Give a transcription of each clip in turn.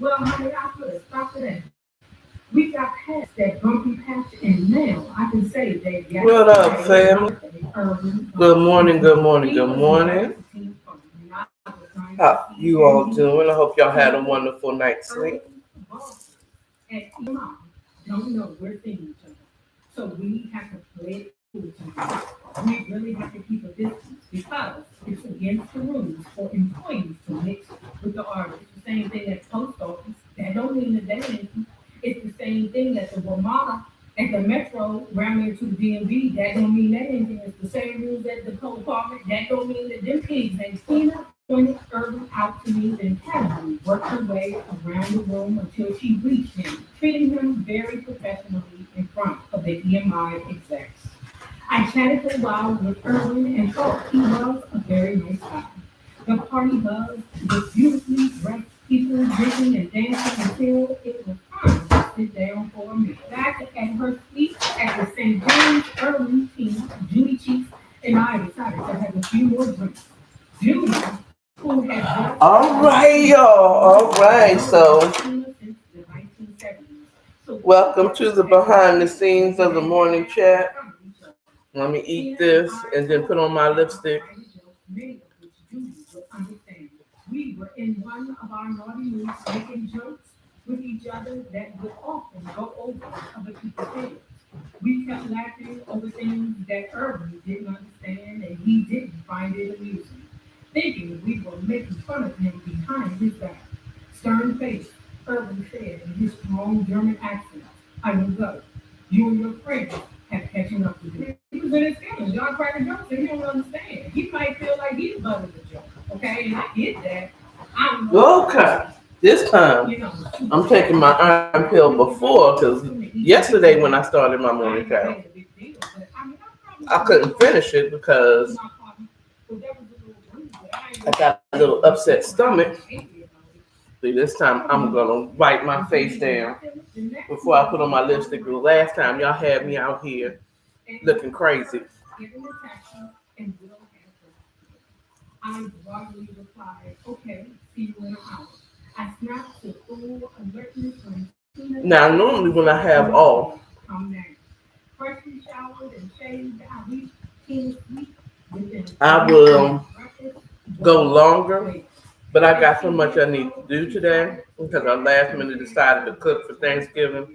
Well, honey, I could have stopped it at. We got past that bumpy patch, and now I can say that What up, yesterday, family? urban Good was morning, good morning, he good was morning. invited to team fun, and I was trying to How see you and all he doing? I hope y'all had a so wonderful night's sleep. urban bosses and EMI don't know we're seeing each other. So we have to play it cool tonight. We really have to keep a distance because it's against the rules for employees to mix with the artists. The same thing at post office. That don't mean that they ain't. It's the same thing at the Ramada, at the Metro, around there to the DMV. That don't mean that anything. It's the same rules at the co department. That don't mean that them pigs ain't. Tina pointed Urban out to me, then casually worked her way around the room until she reached him, treating him very professionally in front of the EMI execs. I chatted for a while with Erwin and thought he was a very nice guy. The party buzz with beautifully dressed people drinking and dancing until it was time to sit down for a meal. Back at her seat at the St. James Erwin team, Judy Cheeks and I decided to have a few more drinks. Judy, who had just All right, y'all. All right. So, Tina since the 1970s. So both of welcome us to the had behind the always scenes of the been morning glad to chat. come to each other. Let me eat Tina and this I and then talked put on my about lipstick. private jokes, many of which Judy would understand. We were in one of our naughty moods making jokes with each other that would often go over other people's heads. We kept laughing over things that Irving didn't understand and he didn't find it amusing, thinking we were making fun of him behind his back. Stern faced, Irving said in his strong German accent, I will go. You and your friends have catching up to do. He was in his feelings. Y'all cracking jokes and he don't understand. He might feel like he's butt of the joke. Okay, and I get that. I don't know about the rest of Okay. This time, you know, super I'm taking my satisfied. iron pill before because yesterday when I started my morning chat, A big deal, but I mean, I probably I should be couldn't finish it to because my partner. But that was a little rude, but I ain't I gonna got a little upset stomach. angry about it. See, this time I'm gonna wipe my face down before I put on my lipstick. The last time y'all had me out here looking crazy. Given the taxi and Will had I broadly replied, okay, see you in an hour. I snapped to full alertness when Tina Now, said, normally when I have okay, off, come now. Freshly showered and shaved, I reached Tina's suite within a I few minutes. will Breakfast go was longer. waiting. But I As got so she much did I need so, to do she today started to because I laugh last and minute said, decided to oh, cook for Thanksgiving.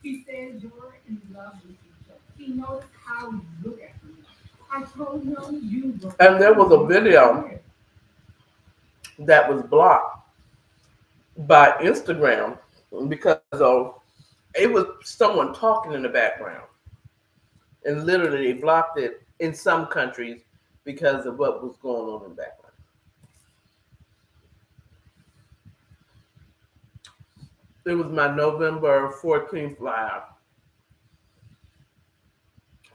he said, you're in love with each other. He noticed how you look at me. I told him you were And there was a always video there. that was blocked by Instagram because of it was someone talking in the background. And literally they blocked it in some countries because of what was going on in the background. It was my November 14th live.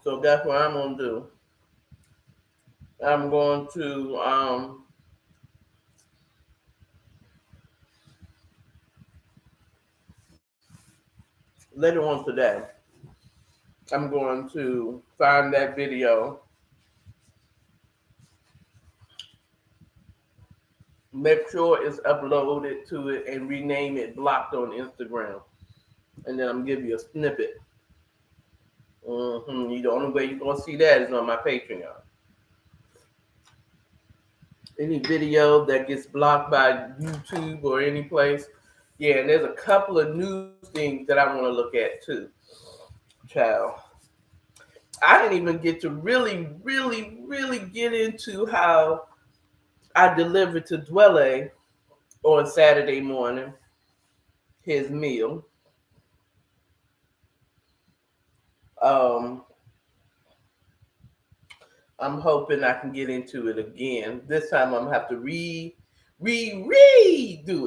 So that's what I'm gonna do. I'm going to later on today. I'm going to find that video, make sure it's uploaded to it, and rename it blocked on Instagram. And then I'm gonna give you a snippet. The only way you're gonna see that is on my Patreon. Any video that gets blocked by YouTube or any place, yeah. And there's a couple of news things that I want to look at too, child. I didn't even get to really get into how I delivered to Dwelle on Saturday morning his meal. Um, I'm hoping I can get into it again. This time I'm gonna have to redo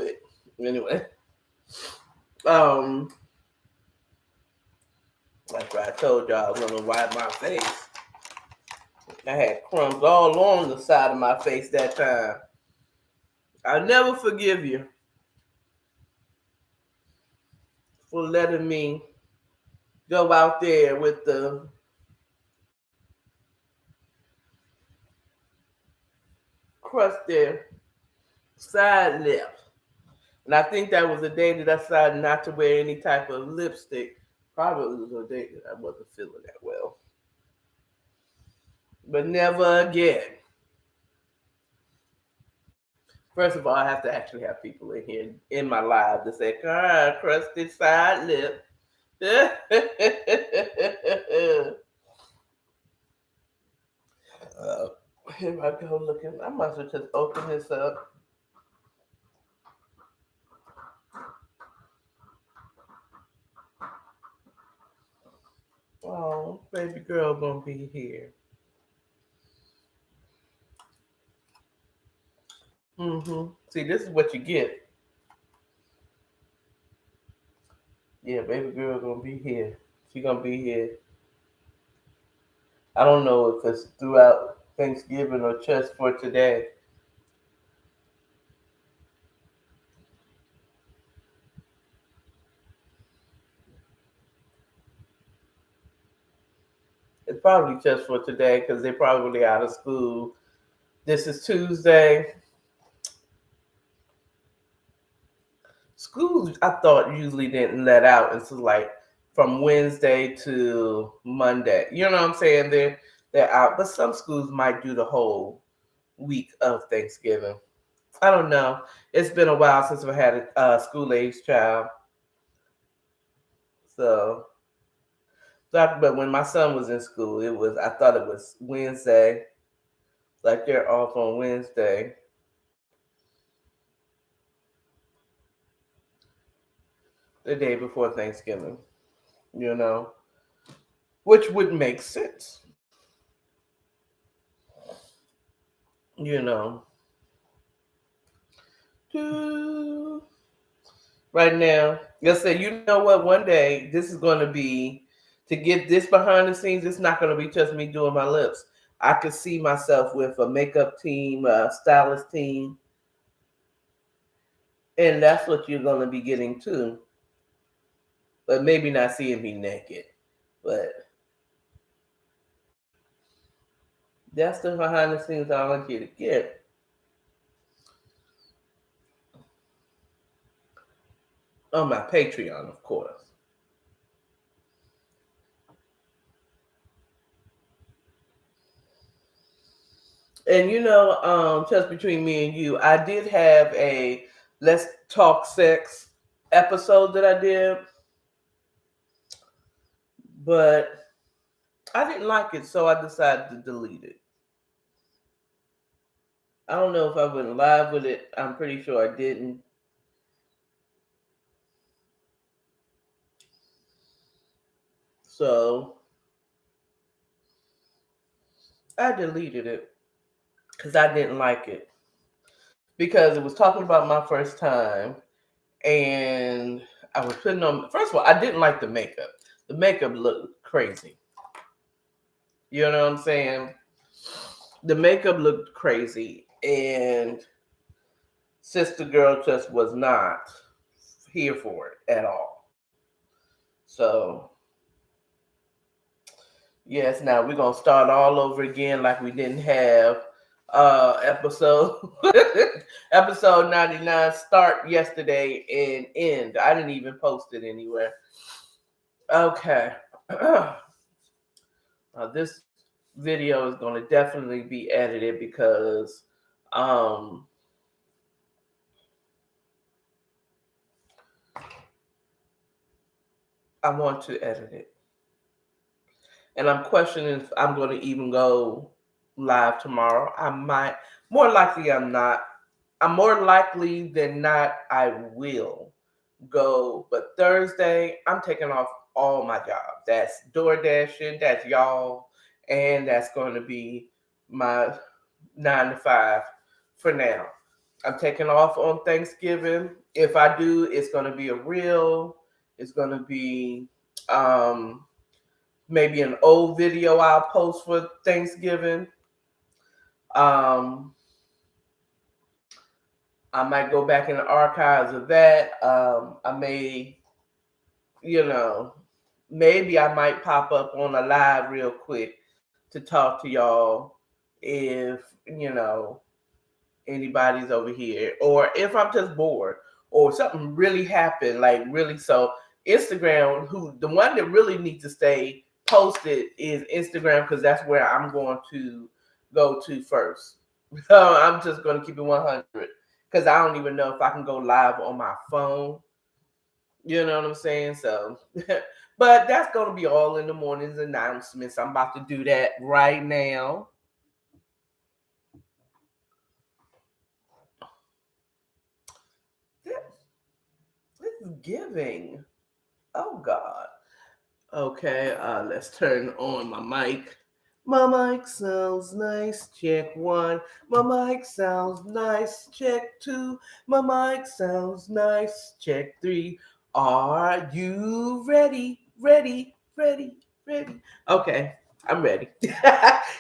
it. Anyway, um, that's why I told y'all I was gonna wipe my face. I had crumbs all along the side of my face that time. I'll never forgive you for letting me go out there with the crusty side lips. And I think that was the day that I decided not to wear any type of lipstick. Probably was a day that I wasn't feeling that well. But never again. First of all, I have to actually have people in here in my live to say, crusty side lip. uh, Here I go looking. I must have just opened this up. Oh, baby girl gonna be here. See, this is what you get. Yeah, baby girl gonna be here. She gonna be here. I don't know if it's throughout Thanksgiving or just for today. It's probably just for today because they're probably out of school. This is Tuesday. Schools, I thought, usually didn't let out until like from Wednesday to Monday. You know what I'm saying? They're out, but some schools might do the whole week of Thanksgiving. I don't know. It's been a while since we had a school age child. So, but when my son was in school, I thought it was Wednesday. Like they're off on Wednesday. The day before Thanksgiving, you know, which would make sense, you know. Right now, let's say, you know what, one day this is going to be, to get this behind the scenes, it's not going to be just me doing my lips. I could see myself with a makeup team, a stylist team, and that's what you're going to be getting too. But maybe not seeing me naked, but that's the behind the scenes I want you to get. On my Patreon, of course. And you know, just between me and you, I did have a Let's Talk Sex episode that I did, but I didn't like it, so I decided to delete it. I don't know if I went live with it. I'm pretty sure I didn't. So I deleted it because I didn't like it. Because it was talking about my first time, and I was putting on, first of all, I didn't like the makeup. The makeup looked crazy. You know what I'm saying? The makeup looked crazy, and Sister Girl just was not here for it at all. So, yes, now we're going to start all over again like we didn't have episode episode 99 start yesterday and end. I didn't even post it anywhere. Okay. This video is going to definitely be edited because I want to edit it. And I'm questioning if I'm going to even go live tomorrow. I might. More likely, I'm not. I'm more likely than not, I will go. But Thursday, I'm taking off all my jobs. That's door dashing, that's y'all, and that's going to be my 9 to 5 for now. I'm taking off on Thanksgiving. If I do, it's going to be a reel. It's going to be maybe an old video I'll post for Thanksgiving. I might go back in the archives of that. I may, you know, maybe I might pop up on a live real quick to talk to y'all if, you know, anybody's over here, or if I'm just bored, or something really happened, like really. So Instagram, the one that really needs to stay posted is Instagram, because that's where I'm going to go to first. I'm just going to keep it 100, because I don't even know if I can go live on my phone. You know what I'm saying? So, but that's going to be all in the morning's announcements. I'm about to do that right now. This is giving. Oh, God. Okay, let's turn on my mic. My mic sounds nice. Check one. My mic sounds nice. Check two. My mic sounds nice. Check three. Are you ready? Ready? Ready? Ready? Okay, I'm ready.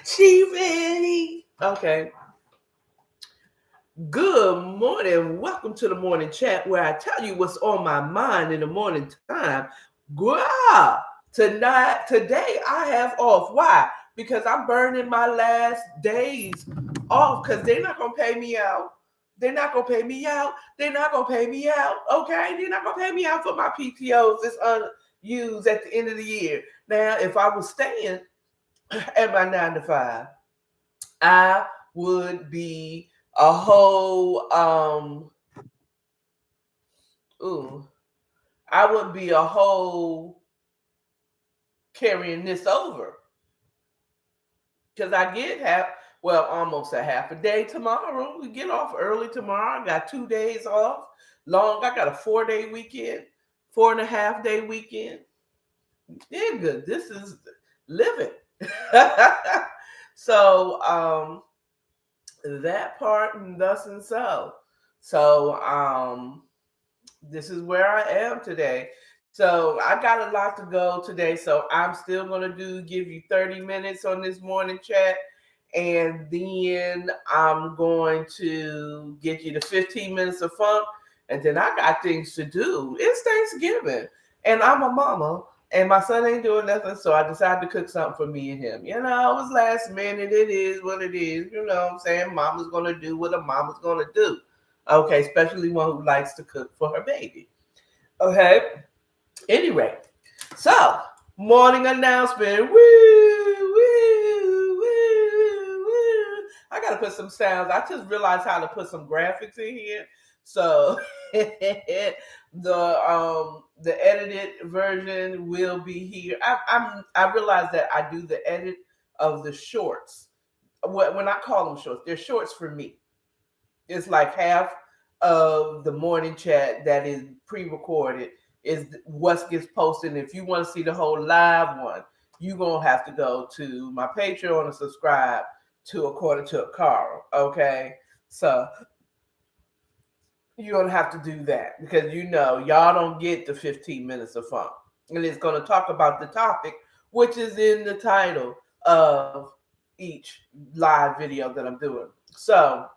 She ready. Okay. Good morning. Welcome to the morning chat, where I tell you what's on my mind in the morning time. Girl, today I have off. Why? Because I'm burning my last days off, because they're not gonna pay me out. They're not gonna pay me out. They're not gonna pay me out. Okay, they're not gonna pay me out for my PTOs. It's unused at the end of the year. Now, if I was staying at my 9 to 5, I would be a whole ooh, I would be a whole carrying this over, because I get almost a half a day tomorrow. We get off early tomorrow. I got 2 days off. I got a 4-day weekend, 4.5-day weekend. Yeah, good. This is living. So that part, and thus and so. So this is where I am today. So I got a lot to go today. So I'm still gonna give you 30 minutes on this morning chat. And then I'm going to get you the 15 minutes of funk. And then I got things to do. It's Thanksgiving. And I'm a mama. And my son ain't doing nothing. So I decided to cook something for me and him. You know, it was last minute. It is what it is. You know what I'm saying? Mama's gonna do what a mama's gonna do. Okay, especially one who likes to cook for her baby. Okay. Anyway, so morning announcement. Woo, woo, woo, woo. I gotta put some sounds. I just realized how to put some graphics in here. So the edited version will be here. I realize that I do the edit of the shorts. When I call them shorts, they're shorts for me. It's like half of the morning chat that is pre-recorded is what gets posted. And if you want to see the whole live one, you're going to have to go to my Patreon and subscribe to According to Akara. Okay. So you're going to have to do that, because y'all don't get the 15 minutes of fun. And it's going to talk about the topic, which is in the title of each live video that I'm doing. So,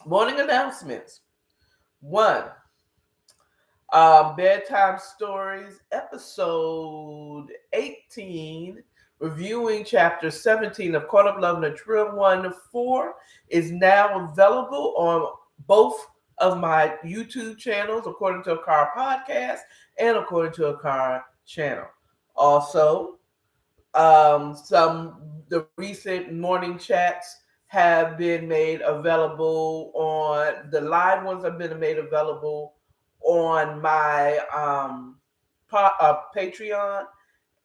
morning announcements. 1, Bedtime Stories, episode 18, reviewing chapter 17 of Caught Up Love in a Trill 1 to 4, is now available on both of my YouTube channels, According to Akara Podcast and According to Akara channel. Also, the recent morning chats have been made available on the live ones have been made available on my Patreon,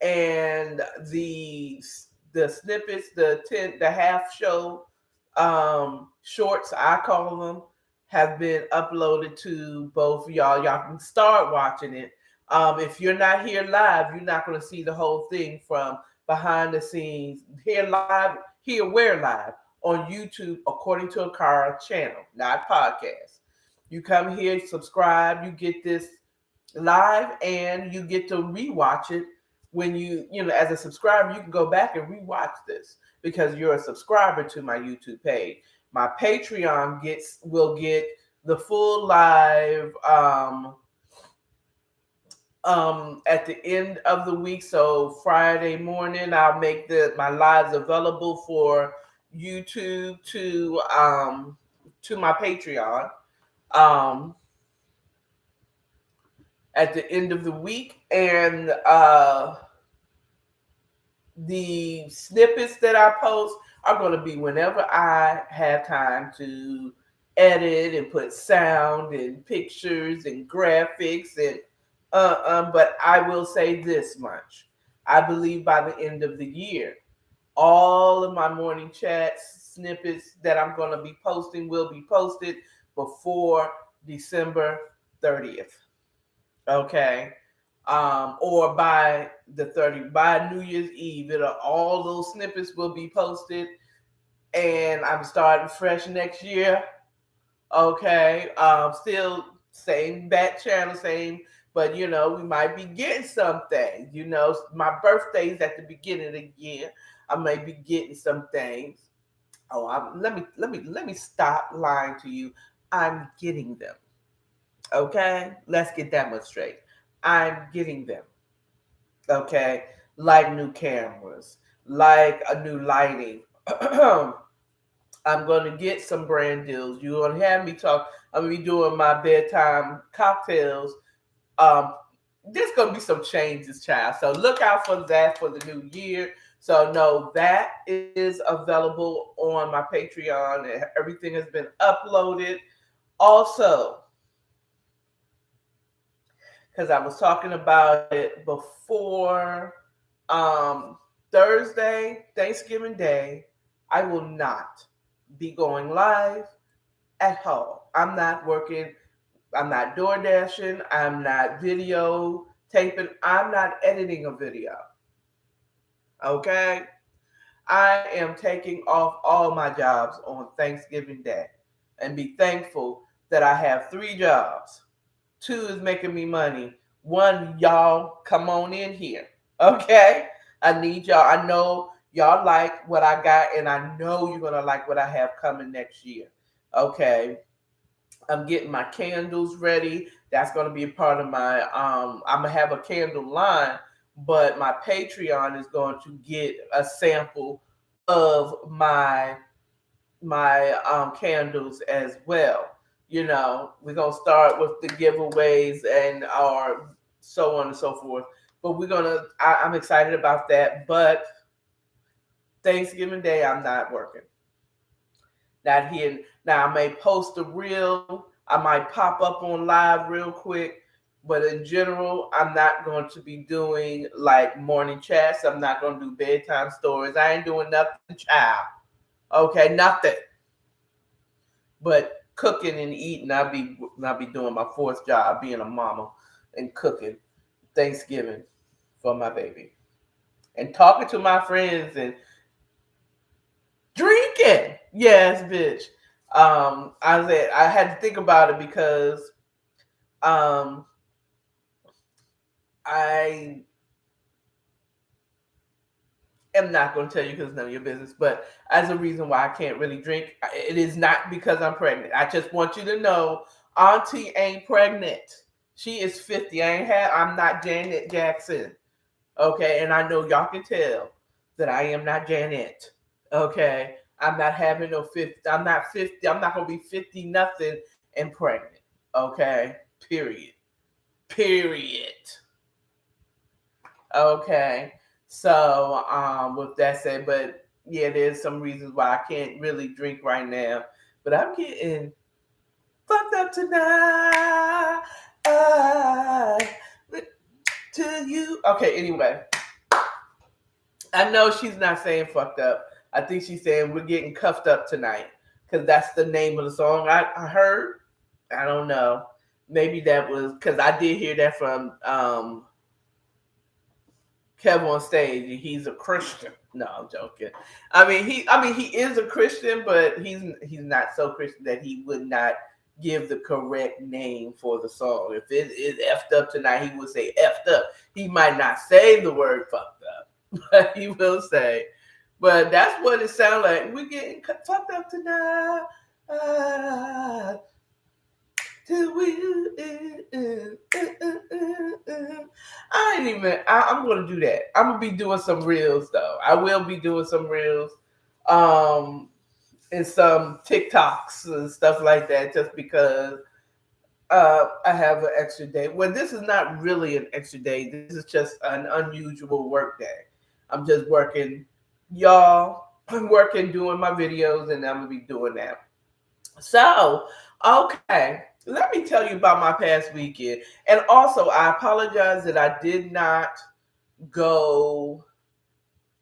and the snippets, the half show shorts, I call them, have been uploaded to both y'all. Y'all can start watching it. If you're not here live, you're not going to see the whole thing from behind the scenes. Here where live on YouTube, According to Akara channel, not podcast. You come here, subscribe, you get this live, and you get to rewatch it when as a subscriber. You can go back and rewatch this because you're a subscriber to my YouTube page. My Patreon will get the full live at the end of the week. So Friday morning, I'll make my lives available for YouTube to my Patreon. at the end of the week, and the snippets that I post are going to be whenever I have time to edit and put sound and pictures and graphics and but I will say this much. I believe by the end of the year, all of my morning chats snippets that I'm going to be posting will be posted before December 30th. Okay. Or by the 30th, by New Year's Eve, all those snippets will be posted, and I'm starting fresh next year. Okay. Still same back channel, same, but we might be getting some things. My birthday's at the beginning of the year. I may be getting some things. Oh, let me stop lying to you. I'm getting them. Okay, let's get that much straight. I'm getting them. Okay, like new cameras, like a new lighting. I'm going to get some brand deals. You're going to have me talk. I'm going to be doing my bedtime cocktails. Um, there's going to be some changes, child. So look out for that for the new year. So no, that is available on my Patreon. Everything has been uploaded. Also, because I was talking about it before Thursday, Thanksgiving Day, I will not be going live at all. I'm not working. I'm not door dashing. I'm not video taping. I'm not editing a video. Okay? I am taking off all my jobs on Thanksgiving Day and be thankful that I have 3 jobs. 2 is making me money. 1, y'all come on in here. Okay? I need y'all. I know y'all like what I got, and I know you're going to like what I have coming next year. Okay? I'm getting my candles ready. That's going to be a part of my I'm going to have a candle line, but my Patreon is going to get a sample of my candles as well. We're gonna start with the giveaways and our so on and so forth. But I'm excited about that. But Thanksgiving Day, I'm not working. Not here. Now I may post a reel. I might pop up on live real quick. But in general, I'm not going to be doing like morning chats. I'm not going to do bedtime stories. I ain't doing nothing, child. Okay, nothing. But cooking and eating, I'll be doing my 4th job, being a mama and cooking Thanksgiving for my baby. And talking to my friends and drinking. Yes, bitch. I said I had to think about it because I am not going to tell you because it's none of your business, but as a reason why I can't really drink, it is not because I'm pregnant. I just want you to know, Auntie ain't pregnant. She is 50. I'm not Janet Jackson. Okay, and I know y'all can tell that I am not Janet. Okay, I'm not having no 50. I'm not 50. I'm not going to be 50 nothing and pregnant. Okay, period. Okay. So, with that said, but yeah, there's some reasons why I can't really drink right now. But I'm getting fucked up tonight. To you. Okay, anyway. I know she's not saying fucked up. I think she's saying we're getting cuffed up tonight. Because that's the name of the song I heard. I don't know. Maybe that was because I did hear that from Kev on stage. He's a Christian. No, I'm joking. He is a Christian, but he's not so Christian that he would not give the correct name for the song. If it is effed up tonight, he would say effed up. He might not say the word fucked up, but he will say. But that's what it sounds like. We're getting fucked up tonight. Till we, I'm gonna do that. I'm gonna be doing some reels though. I will be doing some reels, and some TikToks and stuff like that. Just because I have an extra day. Well, this is not really an extra day. This is just an unusual work day. I'm just working, y'all. I'm working doing my videos, and I'm gonna be doing that. So, okay, let me tell you about my past weekend. And also, I apologize that I did not go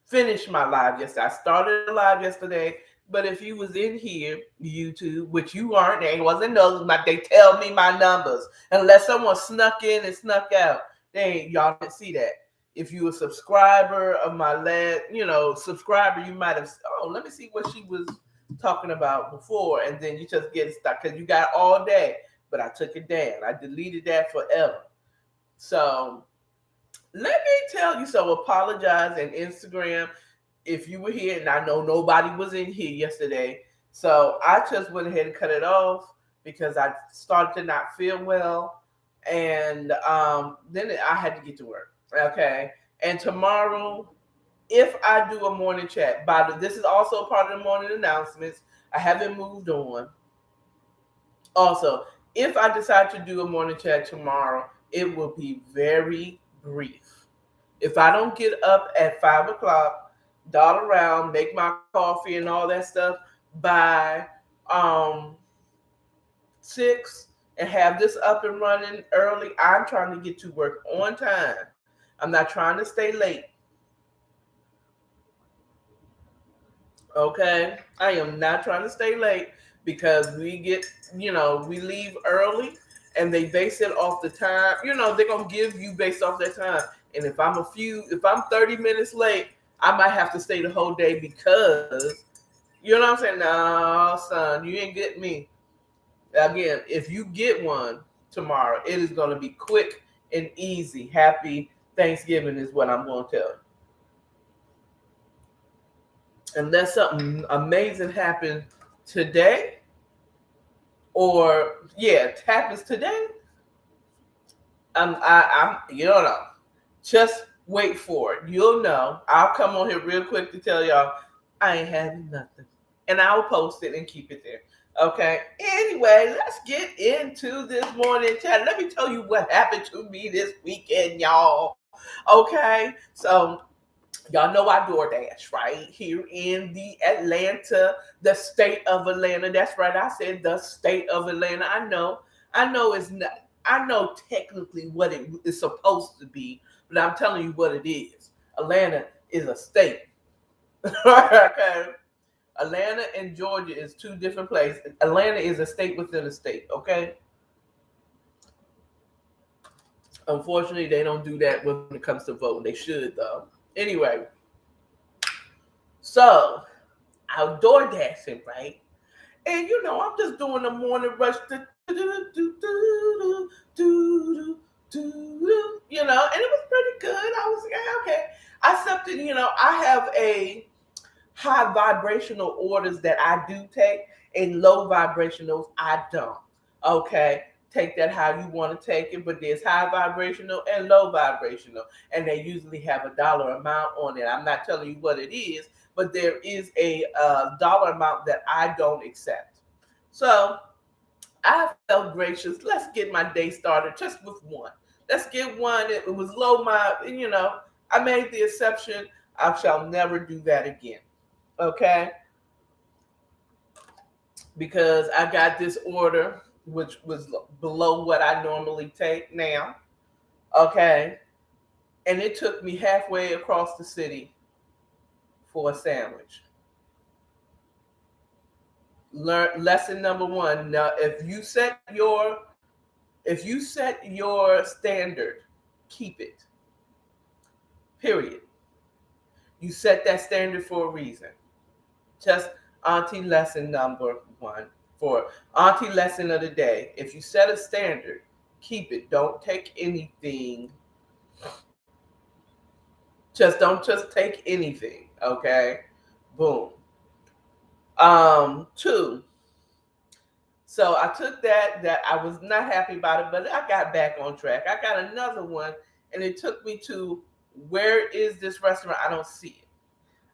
finish my live yesterday. I started a live yesterday, but if you was in here, YouTube, which you aren't, they wasn't those, but they tell me my numbers. Unless someone snuck in and snuck out, y'all didn't see that. If you a subscriber of my subscriber, you might have. Oh, let me see what she was talking about before, and then you just get stuck because you got all day. But I took it down. I deleted that forever. So let me tell you. So apologize and Instagram if you were here, and I know nobody was in here yesterday. So I just went ahead and cut it off because I started to not feel well, and then I had to get to work. Okay, and tomorrow, if I do a morning chat, this is also part of the morning announcements. I haven't moved on. Also, if I decide to do a morning chat tomorrow, it will be very brief. If I don't get up at 5 o'clock, dot around, make my coffee and all that stuff by um 6 and have this up and running early, I'm trying to get to work on time. I'm not trying to stay late. Okay, I am not trying to stay late because we leave early and they base it off the time. They're gonna give you based off that time. And if I'm 30 minutes late, I might have to stay the whole day because you know what I'm saying? No, son, you ain't get me. Again, if you get one tomorrow, it is gonna be quick and easy. Happy Thanksgiving is what I'm gonna tell you. Unless something amazing happens today, or it happens today, you don't know. Just wait for it. You'll know. I'll come on here real quick to tell y'all I ain't having nothing, and I'll post it and keep it there. Okay. Anyway, let's get into this morning chat. Let me tell you what happened to me this weekend, y'all. Okay. So y'all know I DoorDash, right? Here in the state of Atlanta. That's right. I said the state of Atlanta. I know it's not, I know technically what it is supposed to be, but I'm telling you what it is. Atlanta is a state. Okay. Atlanta and Georgia is two different places. Atlanta is a state within a state, okay? Unfortunately, they don't do that when it comes to voting. They should, though. Anyway, so I'm door dashing, right? And I'm just doing the morning rush, and it was pretty good. I was like, okay. I something, I have a high vibrational orders that I do take, and low vibrationals I don't. Okay. Take that how you want to take it, but there's high vibrational and low vibrational, and they usually have a dollar amount on it. I'm not telling you what it is, but there is a dollar amount that I don't accept. So I felt gracious. Let's get my day started just with one. Let's get one. It was low I made the exception. I shall never do that again. Okay? Because I got this order, which was below what I normally take now. Okay? And it took me halfway across the city for a sandwich. Learn lesson number one. Now, if you set your standard, keep it. Period. You set that standard for a reason. Just auntie lesson number one for auntie lesson of the day. If you set a standard, keep it. Don't take anything. Don't take anything. Okay. Boom. Two. So I took that I was not happy about it, but I got back on track. I got another one, and it took me to where is this restaurant? I don't see it.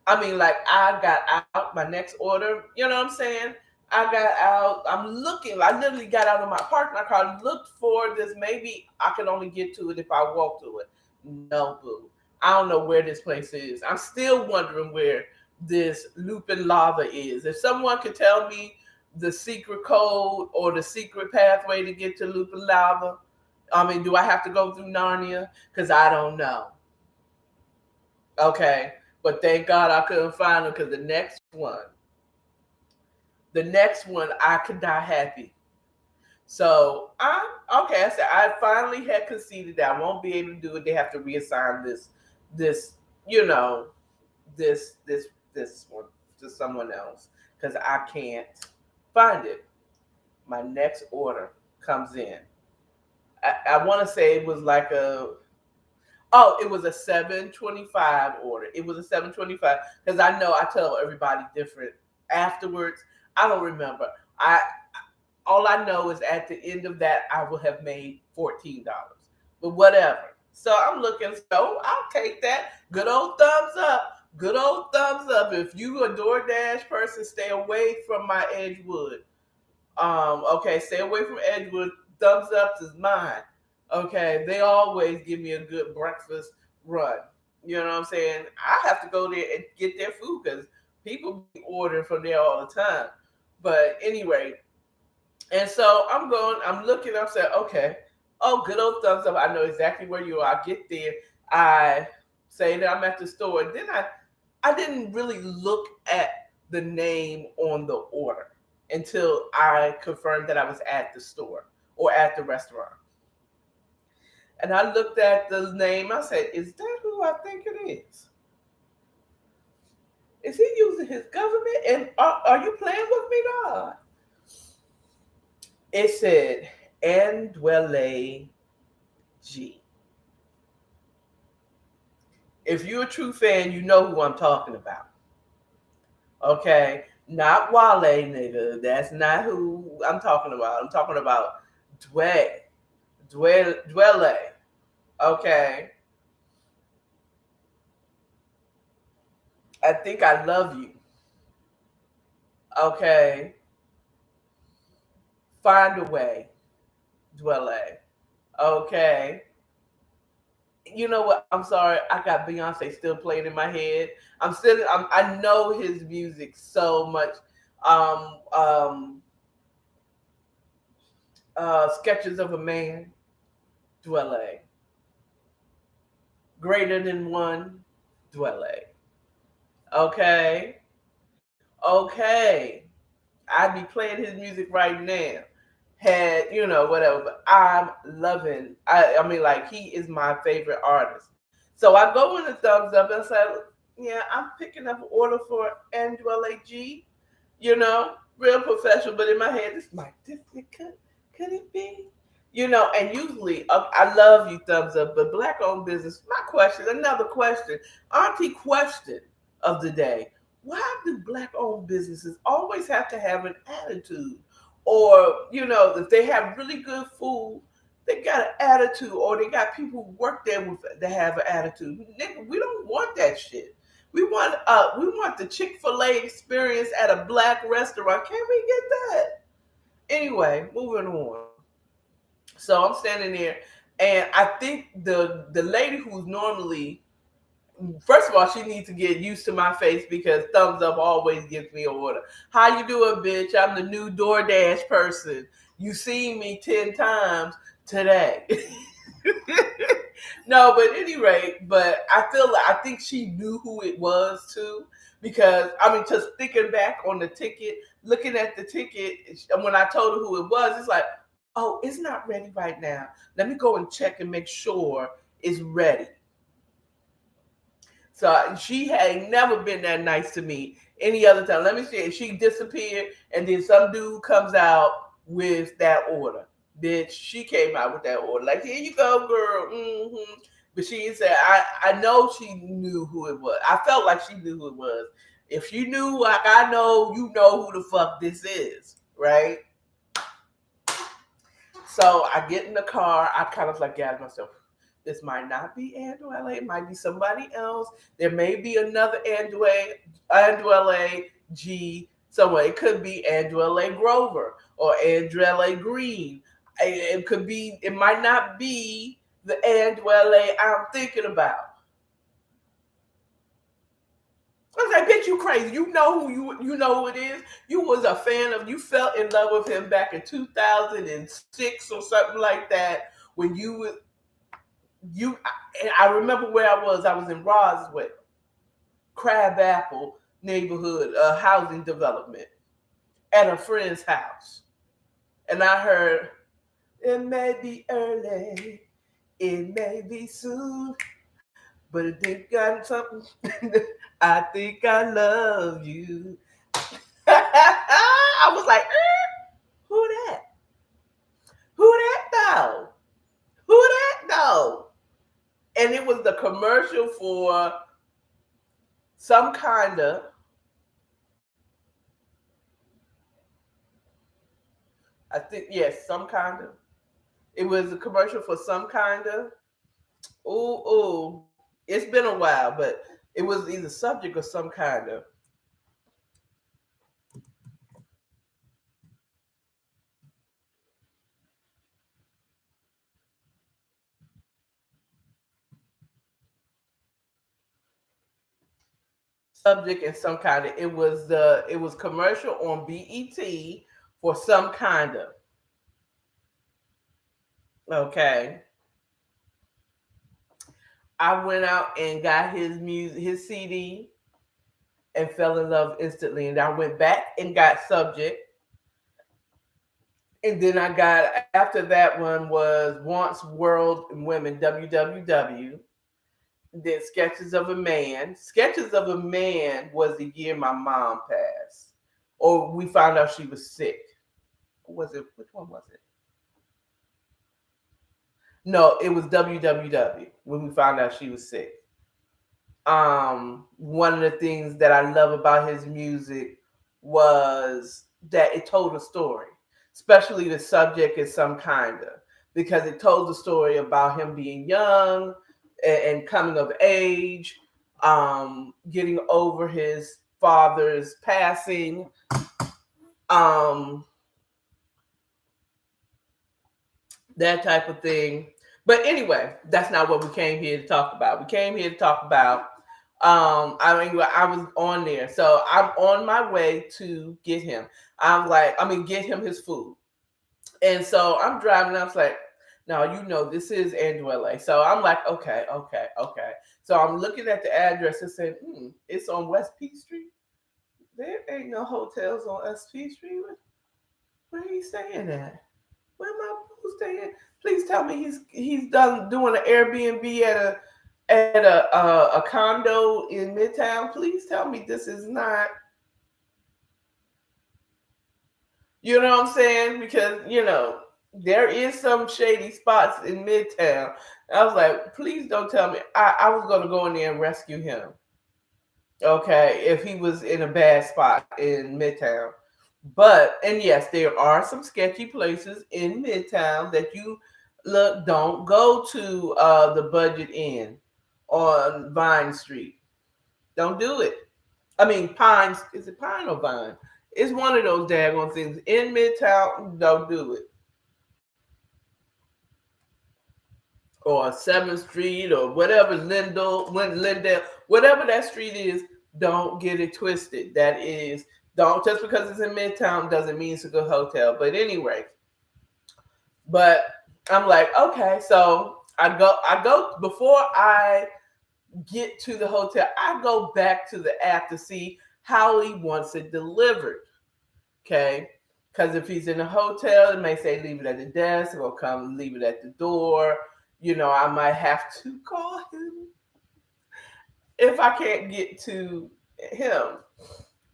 I mean, like I got out my next order, you know what I'm saying? I got out. I'm looking. I literally got out of my parked my car, looked for this. Maybe I could only get to it if I walk to it. No, boo. I don't know where this place is. I'm still wondering where this Lupin Lava is. If someone could tell me the secret code or the secret pathway to get to Lupin Lava, I mean, do I have to go through Narnia? Because I don't know. Okay. But thank God I couldn't find them because the next one, I could die happy. So I'm okay. I said I finally had conceded that I won't be able to do it. They have to reassign this, you know, this one to someone else because I can't find it. My next order comes in. I want to say it was like it was a 725 order. It was a 725 because I know I tell everybody different afterwards. I don't remember. I All I know is at the end of that I will have made $14. But whatever. So I'm looking, so I'll take that. Good old thumbs up. Good old thumbs up. If you a DoorDash person, stay away from my Edgewood. Okay, stay away from Edgewood. Thumbs up is mine. Okay, they always give me a good breakfast run. You know what I'm saying? I have to go there and get their food because people be ordering from there all the time. But anyway, and so I'm looking, I'm saying, okay, oh, good old thumbs up. I know exactly where you are. I get there. I say that I'm at the store. And then I didn't really look at the name on the order until I confirmed that I was at the store or at the restaurant. And I looked at the name. I said, is that who I think it is? Is he using his government? And are you playing with me, dog? It said Ndwele G. If you're a true fan, you know who I'm talking about. Okay? Not Wale, nigga. That's not who I'm talking about. I'm talking about Dwele. Okay? I think I love you. Okay? Find a way, Dwele. Okay? You know what? I'm sorry. I got Beyonce still playing in my head. I know his music so much. Um, um, Sketches of a Man, Dwele. Greater Than One, Dwele. Okay. Okay. I'd be playing his music right now. Had, whatever. But I'm loving. I mean, like, he is my favorite artist. So I go in the thumbs up and say, yeah, I'm picking up an order for Ndwele G. Real professional, but in my head, could it be? And usually, I love you, thumbs up, but black-owned business, another question, auntie question of the day. Why do black-owned businesses always have to have an attitude? Or, if they have really good food, they got an attitude, or they got people who work there that have an attitude. Nigga, we don't want that shit. We want the Chick-fil-A experience at a black restaurant. Can we get that? Anyway, moving on. So I'm standing there, and I think the lady who's normally, first of all, she needs to get used to my face because thumbs up always gives me an order. How you doing, bitch? I'm the new DoorDash person. You seen me 10 times today. No, but anyway, but I think she knew who it was too, because just thinking back on the ticket, looking at the ticket, when I told her who it was, it's like, oh, it's not ready right now. Let me go and check and make sure it's ready. So she had never been that nice to me any other time. Let me see. She disappeared, and then some dude comes out with that order. Bitch, she came out with that order. Like, here you go, girl. Mm-hmm. But she said, I know she knew who it was. I felt like she knew who it was. If she knew, like I know, you know who the fuck this is, right? So I get in the car. I kind of like gather myself. This might not be Ndwele. It might be somebody else. There may be another Ndwele G someone. It could be Angela Grover or Angela Green. It could be. It might not be the Angela I'm thinking about. I was like, bitch, you crazy. You know who you know who it is. You was a fan of. You fell in love with him back in 2006 or something like that. When you was you, and I remember where I was. I was in Roswell, Crabapple neighborhood, housing development, at a friend's house, and I heard it may be early, it may be soon, but I think got something. I think I love you. I was like, who that? Who that though? Who that though? And it was the commercial for some kind of, I think, yes, some kind of. It was a commercial for some kind of. Ooh, ooh. It's been a while, but it was either subject or some kind of. Subject and some kind of. It was commercial on BET for some kind of. Okay. I went out and got his music, his CD, and fell in love instantly. And I went back and got Subject. And then I got, after that one was Wants World and Women, WWW. Then Sketches of a Man. Sketches of a Man was the year my mom passed. Or we found out she was sick. Was it, which one was it? No, it was WWW when we found out she was sick. One of the things that I love about his music was that it told a story, especially the subject is some kind of, because it told the story about him being young and coming of age, getting over his father's passing, um, that type of thing. But anyway, that's not what we came here to talk about. We came here to talk about, I was on there. So I'm on my way to get him. Get him his food. And so I'm driving, I was like, now, this is Angela. So I'm like, okay, okay, okay. So I'm looking at the address and saying, it's on West P Street. There ain't no hotels on West P Street. Where are you staying at? Where am I staying? Please tell me he's done doing an Airbnb at a condo in Midtown. Please tell me this is not. You know what I'm saying? Because there is some shady spots in Midtown. I was like, please don't tell me. I was going to go in there and rescue him. Okay, if he was in a bad spot in Midtown. And yes, there are some sketchy places in Midtown that you don't go to the Budget Inn on Vine Street. Don't do it. I mean, Pines, is it Pine or Vine? It's one of those daggone things. In Midtown, don't do it. Or 7th Street or whatever, Lindell, whatever that street is, don't get it twisted. That is, don't, just because it's in Midtown doesn't mean it's a good hotel. But anyway, but I'm like, okay, so I go before I get to the hotel, I go back to the app to see how he wants it delivered. Okay. Because if he's in a hotel, it may say leave it at the desk or come leave it at the door. I might have to call him if I can't get to him.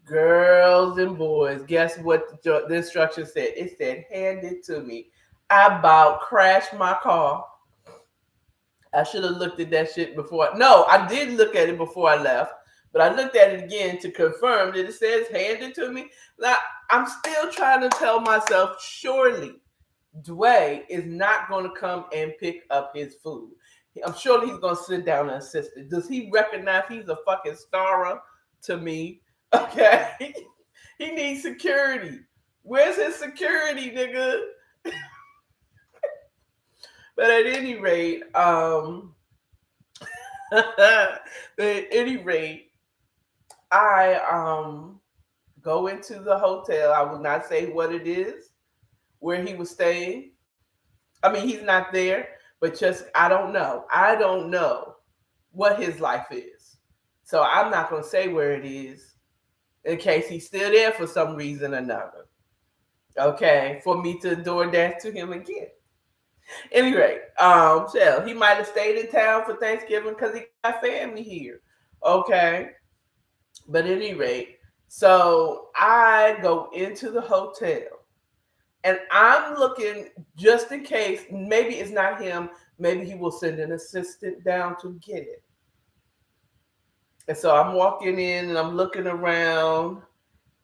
Girls and boys, guess what the instruction said? It said, hand it to me. I about crashed my car. I should have looked at that shit before. No, I did look at it before I left, but I looked at it again to confirm that it says hand it to me. Now, I'm still trying to tell myself, surely Dway is not going to come and pick up his food. I'm sure he's going to sit down and assist it. Does he recognize he's a fucking starer to me? Okay. He needs security. Where's his security, nigga? But at any rate, at any rate, I go into the hotel. I will not say what it is, where he was staying. I mean, he's not there, but just I don't know. I don't know what his life is. So I'm not gonna say where it is in case he's still there for some reason or another. Okay, for me to DoorDash to him again. Anyway, so he might have stayed in town for Thanksgiving because he got family here. Okay, but at any rate, so I go into the hotel and I'm looking just in case maybe it's not him. Maybe he will send an assistant down to get it. And so I'm walking in and I'm looking around,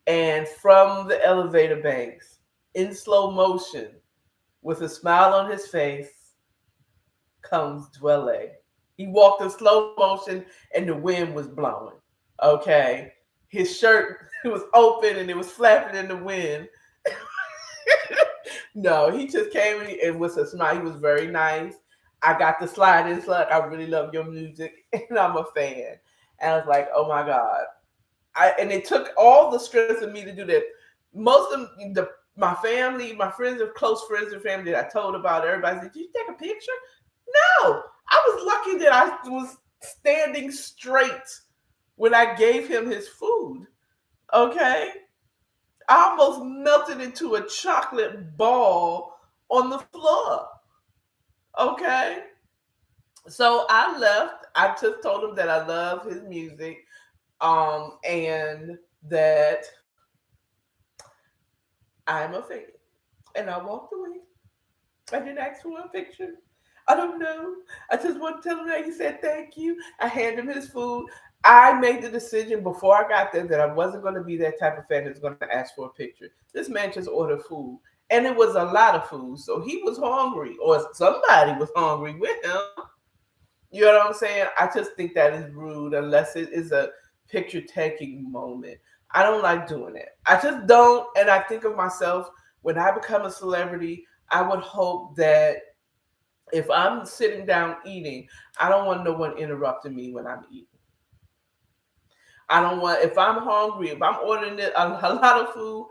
and from the elevator banks, in slow motion, with a smile on his face, comes Dwelle. He walked in slow motion and the wind was blowing. Okay. His shirt was open and it was flapping in the wind. No, he just came in and with a smile. He was very nice. I got the slide in slug. I really love your music and I'm a fan. And I was like, oh my God. And it took all the strength of me to do that. Most of my family, my friends, are close friends and family that I told about, everybody said, did you take a picture? No, I was lucky that I was standing straight when I gave him his food. Okay. I almost melted into a chocolate ball on the floor. Okay. So I left. I just told him that I love his music. And that I'm a fan. And I walked away. I didn't ask for a picture. I don't know. I just want to tell him that he said thank you. I handed him his food. I made the decision before I got there that I wasn't going to be that type of fan that's going to ask for a picture. This man just ordered food. And it was a lot of food. So he was hungry, or somebody was hungry with him. You know what I'm saying? I just think that is rude unless it is a picture taking moment. I don't like doing it. I just don't. And I think of myself, when I become a celebrity, I would hope that if I'm sitting down eating, I don't want no one interrupting me when I'm eating. I don't want, if I'm hungry, if I'm ordering a lot of food,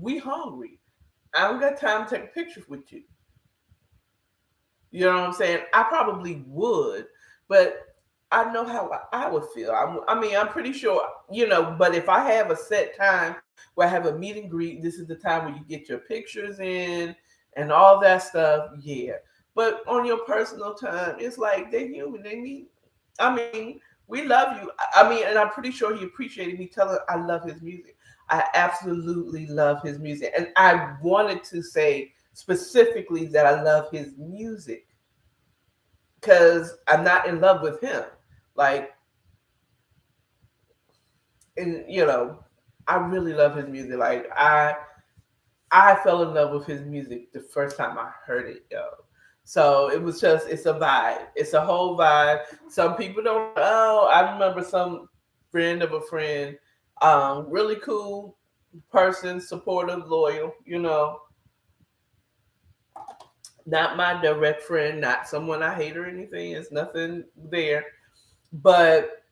we hungry. I don't got time to take a picture with you. You know what I'm saying? I probably would, but I know how I would feel. I'm pretty sure, but if I have a set time where I have a meet and greet, this is the time where you get your pictures in and all that stuff, yeah. But on your personal time, it's like they're human. We love you. And I'm pretty sure he appreciated me telling I love his music. I absolutely love his music. And I wanted to say specifically that I love his music because I'm not in love with him. Like, and I really love his music. Like, I fell in love with his music the first time I heard it, yo. So it was it's a vibe. It's a whole vibe. Some people don't know. I remember some friend of a friend, really cool person, supportive, loyal, not my direct friend, not someone I hate or anything. It's nothing there. But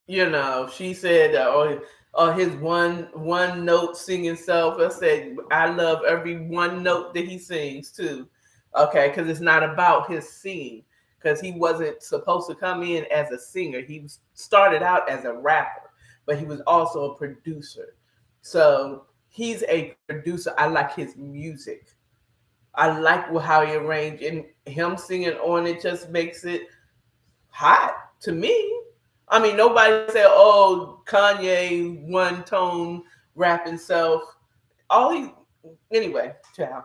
she said, his one note singing self. I said, I love every one note that he sings too. Okay, because it's not about his singing. Because he wasn't supposed to come in as a singer. He started out as a rapper, but he was also a producer. So he's a producer. I like his music. I like how he arranged, and him singing on it just makes it hot to me. Nobody said, "Oh, Kanye one tone rap himself." Anyway, child.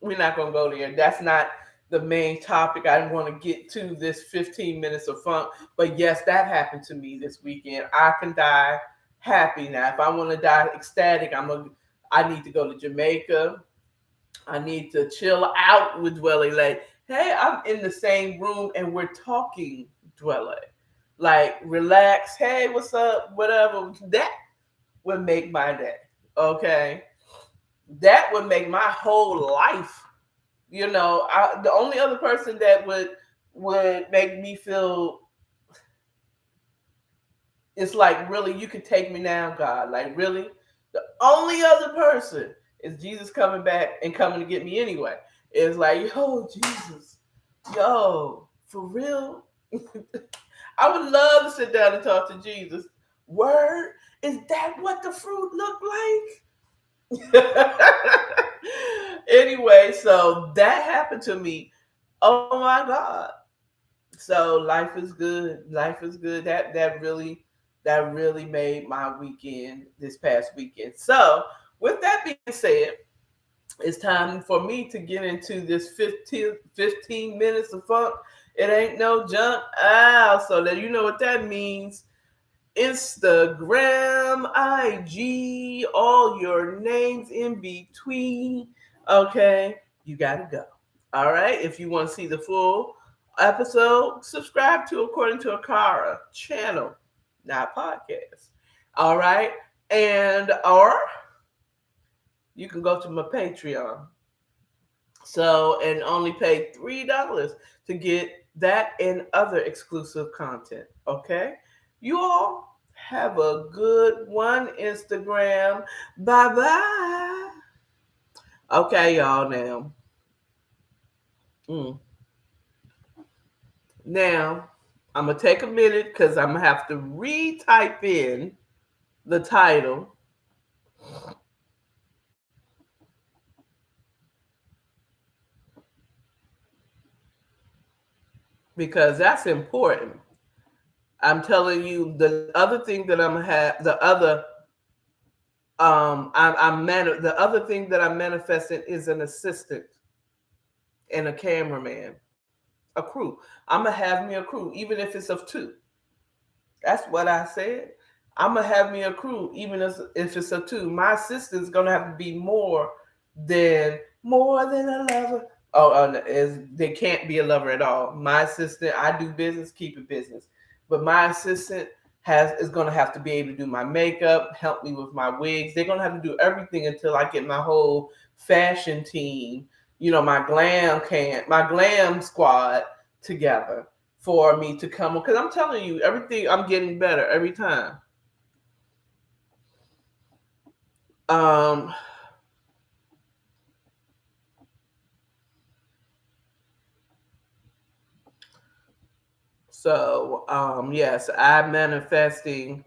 We're not gonna go there. That's not the main topic I want to get to this 15 minutes of funk. But yes, that happened to me this weekend. I can die happy now. If I want to die ecstatic, I need to go to Jamaica. I need to chill out with Dwelle. Like, hey, I'm in the same room and we're talking, Dwelle. like relax, hey, what's up, whatever, that would make my day. Okay. That would make my whole life. The only other person that would make me feel it's like, really, you could take me now, God. Like, really? The only other person is Jesus coming back and coming to get me anyway. It's like, yo, Jesus, yo, for real? I would love to sit down and talk to Jesus. Word? Is that what the fruit look like? Anyway, so that happened to me. Oh my God. So life is good. Life is good. That really made my weekend this past weekend. So with that being said, it's time for me to get into this 15 minutes of funk. It ain't no junk. So that you know what that means. Instagram, IG, all your names in between. Okay, you gotta go. All right, if you want to see the full episode, subscribe to According to Akara channel, not podcast. All right, or you can go to my Patreon. So, and only pay $3 to get that and other exclusive content. Okay? You all have a good one, Instagram. Bye bye. Okay, y'all, now. Mm. Now, I'm going to take a minute because I'm going to have to retype in the title because that's important. I'm telling you, the other thing that I'm gonna have, the other the other thing that I'm manifesting is an assistant and a cameraman, a crew. I'm gonna have me a crew, even if it's of two. That's what I said. I'm gonna have me a crew, even if it's a two. My assistant's gonna have to be more than a lover. They can't be a lover at all. My assistant, I do business, keep it business. But my assistant is gonna have to be able to do my makeup, help me with my wigs. They're gonna have to do everything until I get my whole fashion team, my glam squad together for me to come on. Because I'm telling you, everything I'm getting better every time. Um, yes, I'm manifesting.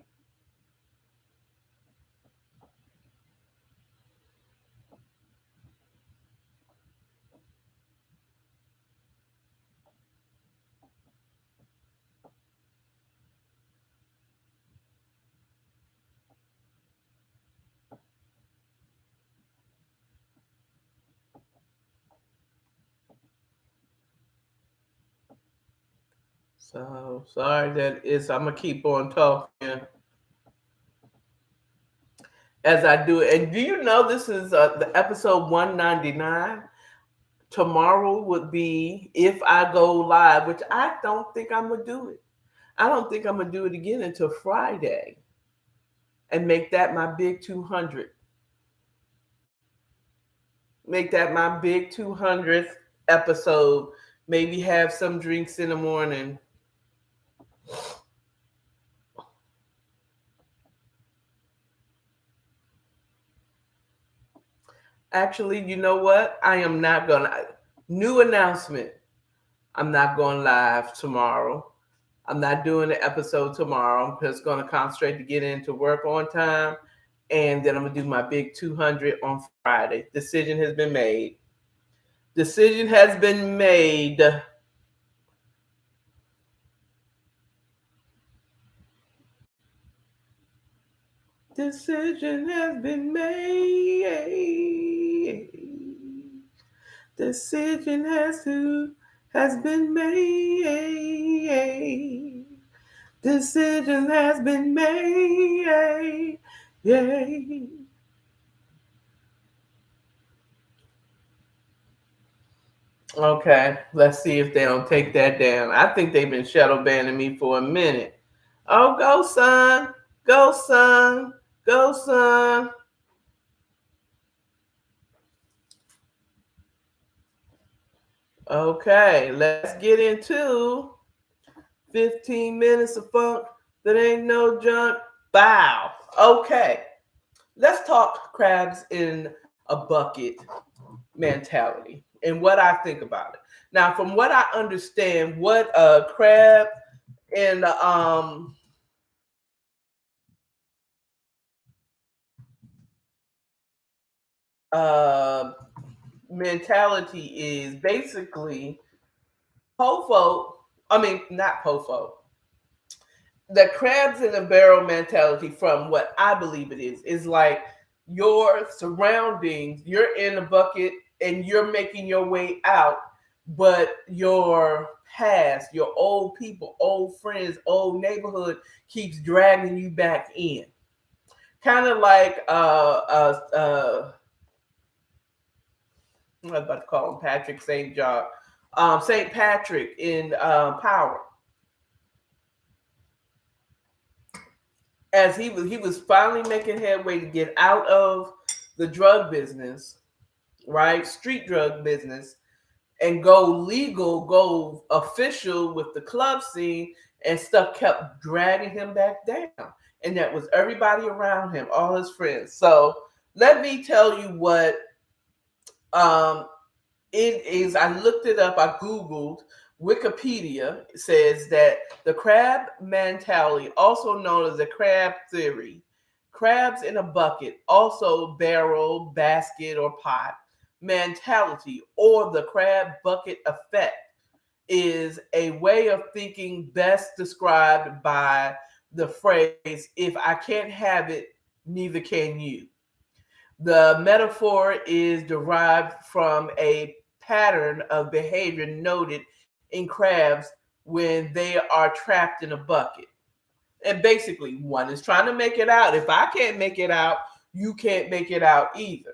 So sorry I'm gonna keep on talking as I do it. And do you know this is the episode 199? Tomorrow would be if I go live, which I don't think I'm gonna do it. I don't think I'm gonna do it again until Friday and make that my big 200. Make that my big 200th episode. Maybe have some drinks in the morning. Actually, you know what? I am not gonna. New announcement. I'm not going live tomorrow. I'm not doing the episode tomorrow. I'm just going to concentrate to get into work on time. And then I'm going to do my big 200 on Friday. Decision has been made. Decision has been made. Decision has been made. Decision has been made. Decision has been made. Yay. Okay, let's see if they don't take that down. I think they've been shadow banning me for a minute. Oh, go, son. Go, son. Go, son. Okay, let's get into 15 minutes of funk that ain't no junk. Bow. Okay, let's talk crabs in a bucket mentality and what I think about it. Now, from what I understand, what a crab in uh mentality is basically pofo. I mean, not pofo. The crabs in a barrel mentality, from what I believe it is like your surroundings. You're in a bucket and you're making your way out, but your past, your old people, old friends, old neighborhood keeps dragging you back in. Kind of like I was about to call him Patrick St. John, St. Patrick in Power, as he was finally making headway to get out of the drug business, right, street drug business, and go legal, go official with the club scene, and stuff kept dragging him back down, and that was everybody around him, all his friends. So let me tell you what um, it is. I looked it up. I Googled. Wikipedia says that the crab mentality, also known as the crab theory, crabs in a bucket, also barrel, basket, or pot mentality, or the crab bucket effect, is a way of thinking best described by the phrase, if I can't have it, neither can you. The metaphor is derived from a pattern of behavior noted in crabs when they are trapped in a bucket. And basically, one is trying to make it out. If I can't make it out, you can't make it out either.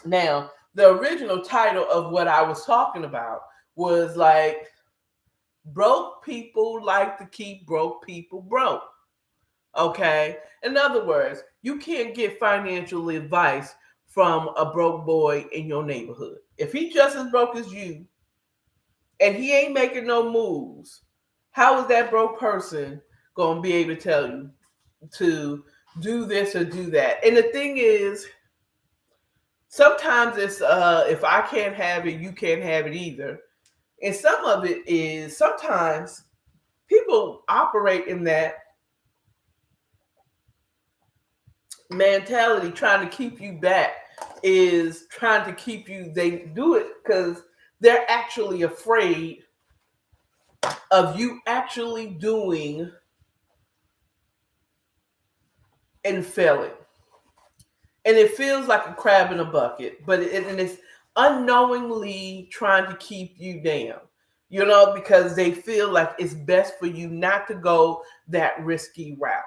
Now, the original title of what I was talking about was like, broke people like to keep broke people broke. Okay. In other words, you can't get financial advice from a broke boy in your neighborhood. If he just as broke as you and he ain't making no moves, how is that broke person gonna be able to tell you to do this or do that? And the thing is, sometimes it's if I can't have it, you can't have it either. And some of it is sometimes people operate in that mentality, trying to keep you back, is trying to keep you, they do it because they're actually afraid of you actually doing and failing. And it feels like a crab in a bucket, but and it's unknowingly trying to keep you down, because they feel like it's best for you not to go that risky route.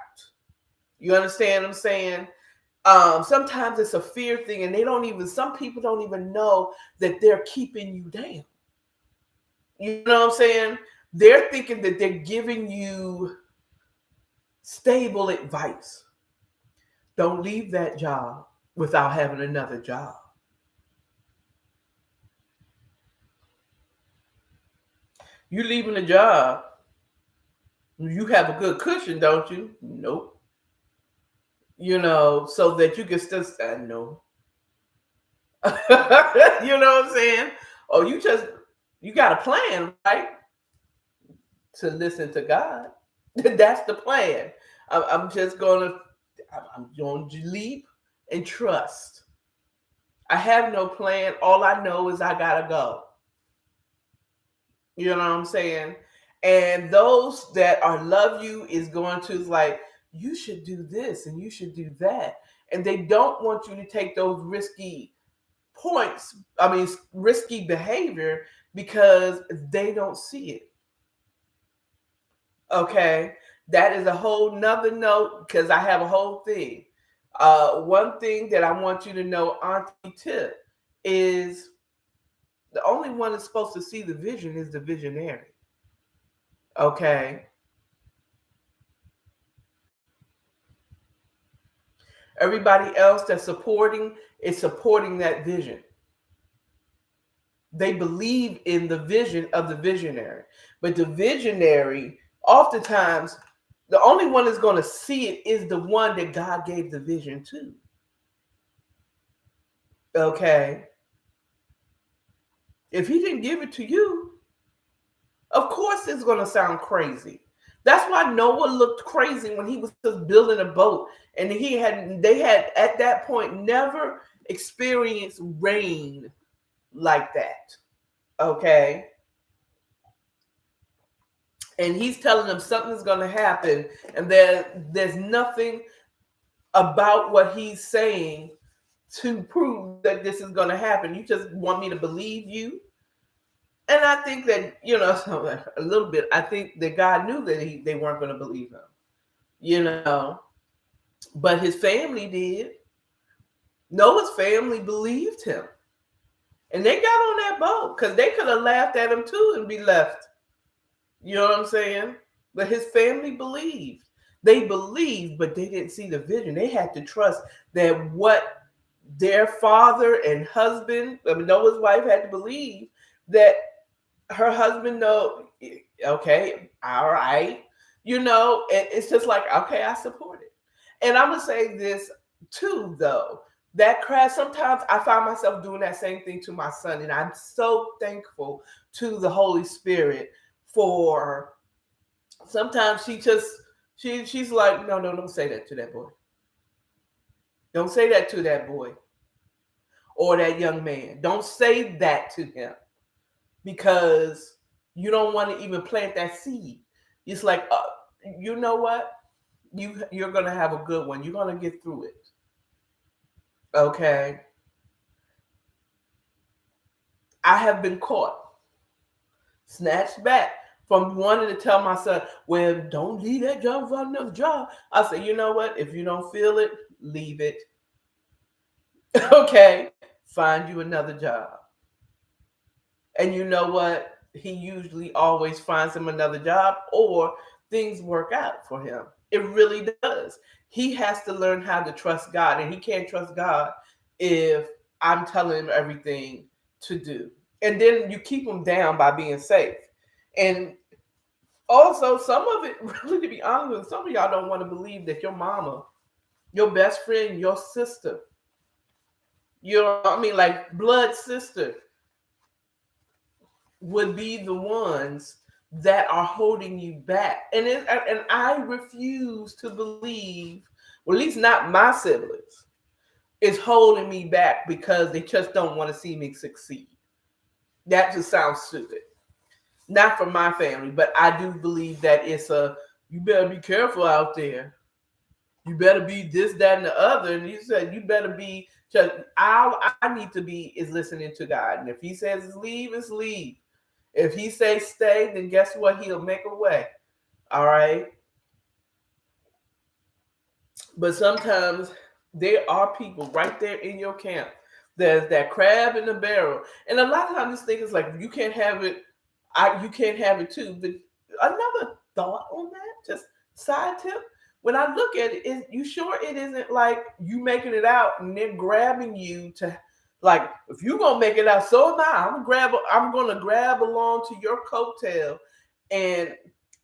You understand what I'm saying? Sometimes it's a fear thing, and some people don't even know that they're keeping you down. You know what I'm saying? They're thinking that they're giving you stable advice. Don't leave that job without having another job. You leaving a job, you have a good cushion, don't you? Nope. So that you can still say no. You know what I'm saying? Oh, you got a plan, right? To listen to God. That's the plan. I'm just I'm going to leap and trust. I have no plan. All I know is I gotta go. You know what I'm saying? And those that are love you is going to like, you should do this and you should do that. And they don't want you to take those risky points. I mean, risky behavior, because they don't see it. Okay. That is a whole nother note, because I have a whole thing. One thing that I want you to know, Auntie Tip, is the only one that's supposed to see the vision is the visionary. Okay. Everybody else that's supporting is supporting that vision. They believe in the vision of the visionary. But the visionary, oftentimes, the only one that's going to see it is the one that God gave the vision to. Okay? If he didn't give it to you, of course it's going to sound crazy. That's why Noah looked crazy when he was just building a boat. And they had at that point never experienced rain like that. Okay? And he's telling them something's going to happen, and there's nothing about what he's saying to prove that this is going to happen. You just want me to believe you? And I think that, a little bit, I think that God knew that they weren't going to believe him, but his family did. Noah's family believed him. And they got on that boat because they could have laughed at him too and be left. You know what I'm saying? But his family believed. They believed, but they didn't see the vision. They had to trust that what their father and husband, Noah's wife, had to believe that her husband okay, all right. And it's just like, okay, I support it. And I'm going to say this too, though. That crash, sometimes I find myself doing that same thing to my son. And I'm so thankful to the Holy Spirit for sometimes she's like, no, don't say that to that boy. Don't say that to that boy or that young man. Don't say that to him because you don't want to even plant that seed. It's like, you know what? You're going to have a good one. You're going to get through it. Okay. I have been caught, snatched back from wanting to tell my son, well, don't leave that job for another job. I say, you know what? If you don't feel it, leave it. Okay. Find you another job. And you know what? He usually always finds him another job or things work out for him. It really does. He has to learn how to trust God, and he can't trust God if I'm telling him everything to do. And then you keep him down by being safe. And also, some of it, really, to be honest with, some of y'all don't want to believe that your mama, your best friend, your sister, like blood sister, would be the ones that are holding you back. And I refuse to believe, or at least not my siblings, is holding me back because they just don't want to see me succeed. That just sounds stupid. Not for my family, but I do believe that you better be careful out there. You better be this, that, and the other. And you said you better be, I need to be is listening to God. And if he says it's leave, it's leave. If he says stay, then guess what? He'll make a way. All right. But sometimes there are people right there in your camp. There's that crab in the barrel. And a lot of times this thing is like, you can't have it. You can't have it too. But another thought on that, just side tip. When I look at it, you sure it isn't like you making it out and they're grabbing you to, like, if you're gonna make it out, so am I. I'm gonna grab along to your coattail, and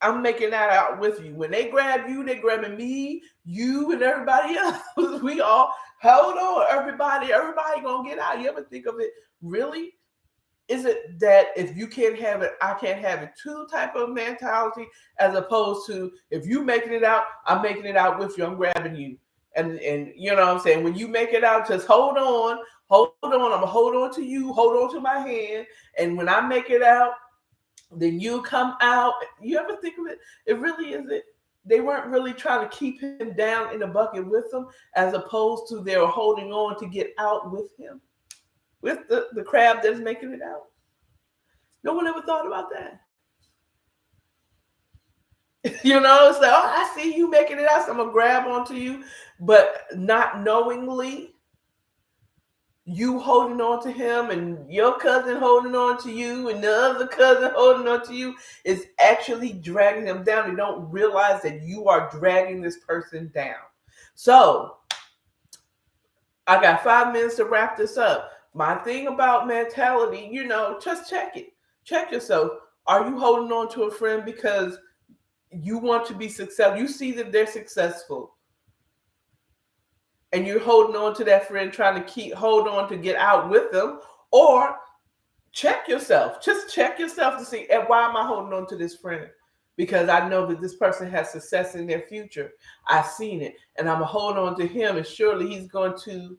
I'm making that out with you. When they grab you, they're grabbing me, you, and everybody else. We all hold on, everybody gonna get out. You ever think of it? Really? Is it that if you can't have it, I can't have it too type of mentality, as opposed to if you making it out, I'm making it out with you, I'm grabbing you. And you know what I'm saying? When you make it out, just hold on. I'm gonna hold on to you, hold on to my hand. And when I make it out, then you come out. You ever think of it? It really isn't. They weren't really trying to keep him down in the bucket with them, as opposed to they were holding on to get out with him. With the crab that's making it out. No one ever thought about that. It's like, I see you making it out, so I'm going to grab onto you. But not knowingly, you holding on to him and your cousin holding on to you and the other cousin holding on to you is actually dragging them down. They don't realize that you are dragging this person down. So I got 5 minutes to wrap this up. My thing about mentality, just check it. Check yourself. Are you holding on to a friend because you want to be successful? You see that they're successful, and you're holding on to that friend, trying to hold on to get out with them, or check yourself. Just check yourself to see, why am I holding on to this friend? Because I know that this person has success in their future. I've seen it, and I'm going to hold on to him, and surely he's going to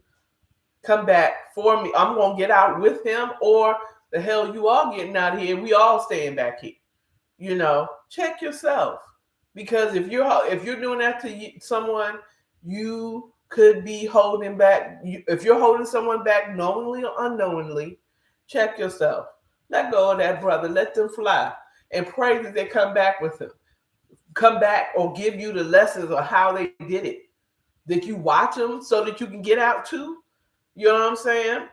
come back for me. I'm going to get out with him, or the hell you all getting out of here. We all staying back here. Check yourself. Because if you're doing that to someone, you could be holding back. If you're holding someone back knowingly or unknowingly, check yourself. Let go of that brother. Let them fly. And pray that they come back with him. Come back or give you the lessons of how they did it. That you watch them so that you can get out too. You know what I'm saying?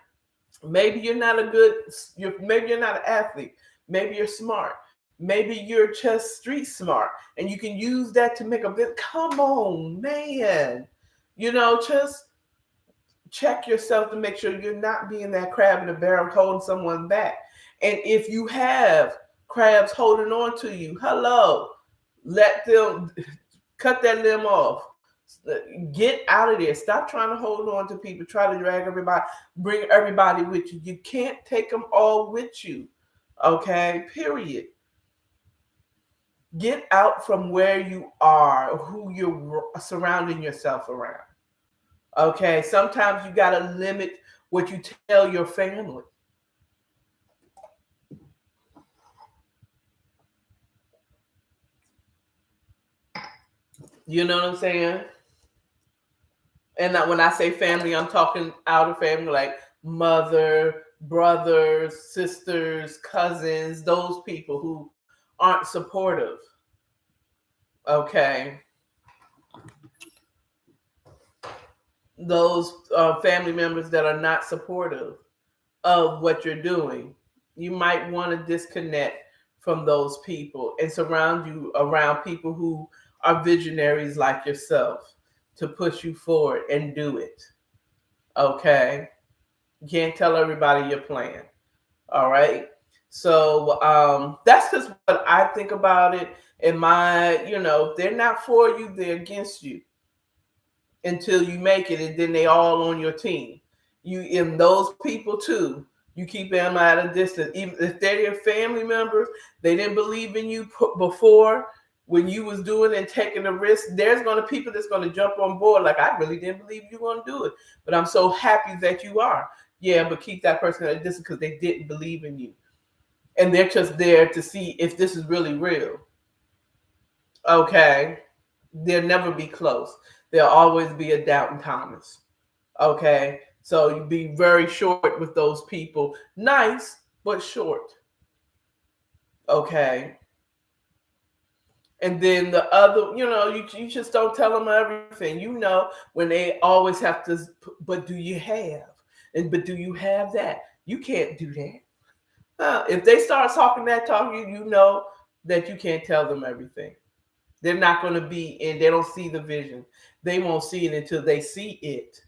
Maybe you're not maybe you're not an athlete. Maybe you're smart. Maybe you're just street smart. And you can use that to make a bit. Come on, man. Just check yourself to make sure you're not being that crab in the barrel holding someone back. And if you have crabs holding on to you, hello, let them cut that limb off. Get out of there. Stop trying to hold on to people. Try to drag everybody, bring everybody with you. You can't take them all with you. Okay, period. Get out from where you are, who you're surrounding yourself around. Okay, sometimes you got to limit what you tell your family. You know what I'm saying? And when I say family, I'm talking outer family, like mother, brothers, sisters, cousins, those people who aren't supportive. Okay. Those family members that are not supportive of what you're doing. You might want to disconnect from those people and surround you around people who are visionaries like yourself to push you forward and do it. Okay? You can't tell everybody your plan. All right? So that's just what I think about it. And they're not for you, they're against you until you make it, and then they all on your team. And those people too, you keep them at a distance. Even if they're your family members, they didn't believe in you before when you was doing and taking the risk. There's going to people that's going to jump on board like, I really didn't believe you were going to do it, but I'm so happy that you are. Yeah, but keep that person at a distance because they didn't believe in you, and they're just there to see if this is really real. Okay, they'll never be close. There'll always be a doubting Thomas. Okay, so you be very short with those people. Nice, but short. Okay. And then the other, you just don't tell them everything. When they always have to, but do you have? But do you have that? You can't do that. If they start talking that talk, you know that you can't tell them everything. They're not going to be in, they don't see the vision. They won't see it until they see it.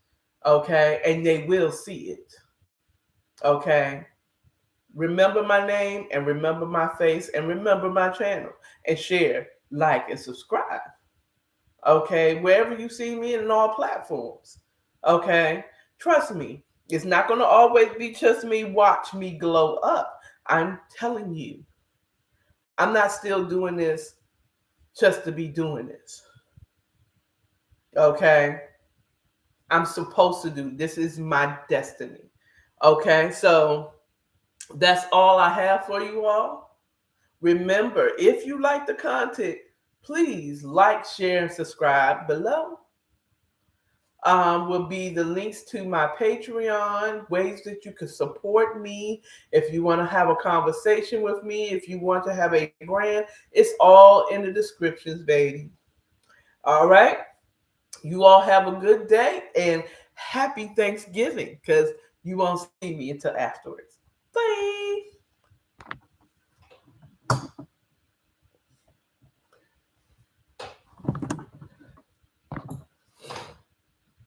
Okay. And they will see it. Okay. Remember my name and remember my face and remember my channel and share, like, and subscribe. Okay. Wherever you see me in all platforms. Okay. Trust me. It's not going to always be just me. Watch me glow up. I'm telling you. I'm not still doing this just to be doing this. Okay. I'm supposed to do. This is my destiny. Okay. So that's all I have for you all. Remember, if you like the content, please like, share, and subscribe below. Will be the links to my Patreon, ways that you can support me. If you want to have a conversation with me, if you want to have a brand, it's all in the descriptions, baby. All right. You all have a good day and happy Thanksgiving, because you won't see me until afterwards. Bye.